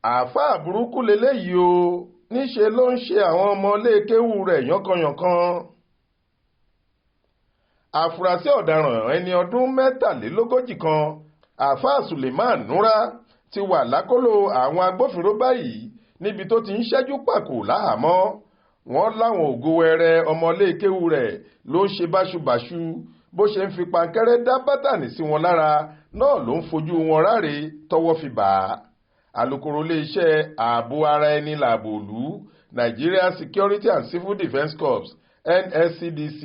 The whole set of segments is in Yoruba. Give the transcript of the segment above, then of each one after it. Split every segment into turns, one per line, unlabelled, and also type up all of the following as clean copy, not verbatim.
Aafaa burúkú leléyìí o, níṣe ló ń ṣe àwọn ọmọleekéwu rẹ̀ yánkanyànkan. Àfúrásì ọ̀daràn ẹni ọdún 43 kan, Aafaa Sulaiman ti wà lákọlò àwọn agbófinró báyìí níbi tó ti ń ṣẹ́jú pàkó láhàámọ́. Wọ́n láwọn ògo wẹrẹ ọmọleekéwu rẹ̀ ló ń ṣe báṣubàṣu, bó ṣe ń fi pankẹ́rẹ́ dá bátànì sí wọn lára náà ló ń fojú wọn ráre tọ́wọ́ fi bà á. Alukoro iléeṣẹ́ ààbò ara ẹni làbò ìlú Nigeria Security and Civil Defence Corps NSCDC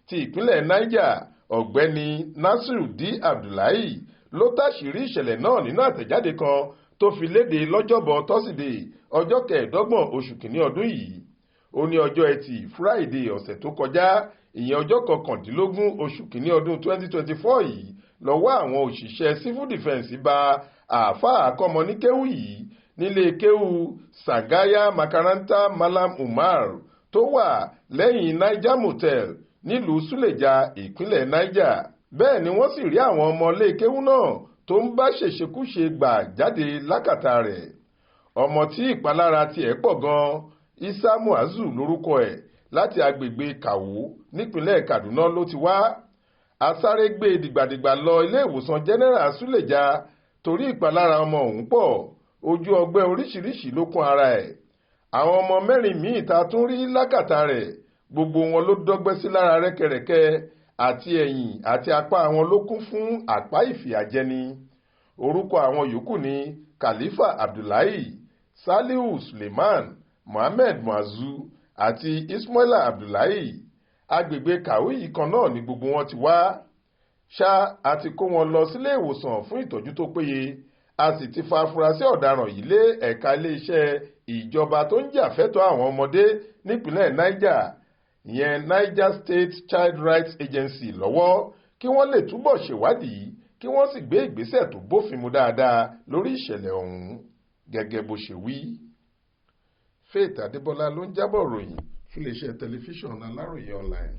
ti ìpínlẹ̀ Niger, ọ̀gbẹ́ni Nasiru D. Abdullahi ló táṣìírí ìṣẹ̀lẹ̀ náà nínú àtẹ̀jáde kan tó fi léde lọ́jọ́bọ̀ tọ́sídẹ̀ẹ́ ọjọ́ 25 oṣù kìíní ọdún yìí. Ó ní ọjọ́ ẹtì Friday ọ̀sẹ̀ tó kọjá, ìyẹn ọjọ́ 19 oṣù kìíní ọdún 2024 yìí, lọ́wọ́ àwọn òṣìṣẹ́ civil defence bá Aafaa akọ́mọníkéwu yìí nílé kéwu Sagaya Makaranta Malam Umar tó wà lẹ́yìn Niger Motel nílùú Suleja, ìpínlẹ̀ Niger. Bẹ́ẹ̀ ni wọ́n sì rí àwọn ọmọléekéwu náà tó ń bá ṣèṣekúṣe gbà jáde lákàtà rẹ̀. Ọmọ tí ìpalára tiẹ̀ pọ̀ gan-an, Isa Muazu lórúkọ ẹ̀, láti agbègbè Kawo nípínlẹ̀ Kaduna ló ti wá. A sáré gbé dìgbàdìgbà lọ ilé ìwòsàn General Suleja torí ìpalára ọmọ ọ̀hún pọ̀, ojú ọgbẹ́ oríṣiríṣi ló kún ara ẹ̀. Àwọn ọmọ 4 míì ta tún rí lákàtà rẹ̀, gbogbo wọn ló dọ́gbẹ́ sí lára rẹ́kẹrẹ́kẹ́, àti ẹ̀yìn àti apá wọn ló kún fún àpá ìfìyàjẹni. Orúkọ àwọn yòókù ni Khalifa Abdullahi, Salihu Sulaiman, Mohammed Muazu àti Ismaila Abdullahi. Agbègbè Kawi kan náà ni gbogbo wọn ti wá. Ṣá a ti kó wọn lọ sílé ìwòsàn fún ìtọ́jú tó péye. A sì ti fa afurasí ọ̀daràn yìí lé ẹ̀ka iléeṣẹ́ ìjọba tó ń jà fẹ́tọ̀ọ́ àwọn ọmọdé nípínlẹ̀ Niger, ìyẹn Niger State Child Rights Agency, lọ́wọ́ kí wọ́n lè túbọ̀ ṣèwádìí kí wọ́n sì gbé ìgbésẹ̀ tó bófin mu dáadáa lórí ìṣẹ̀lẹ̀ ọ̀hún, gẹ́gẹ́ bó ṣe wí. Faith Adébọ́lá ló ń jábọ̀ ròyìn fún iléeṣẹ́ tẹlifíṣàn Aláròyé online.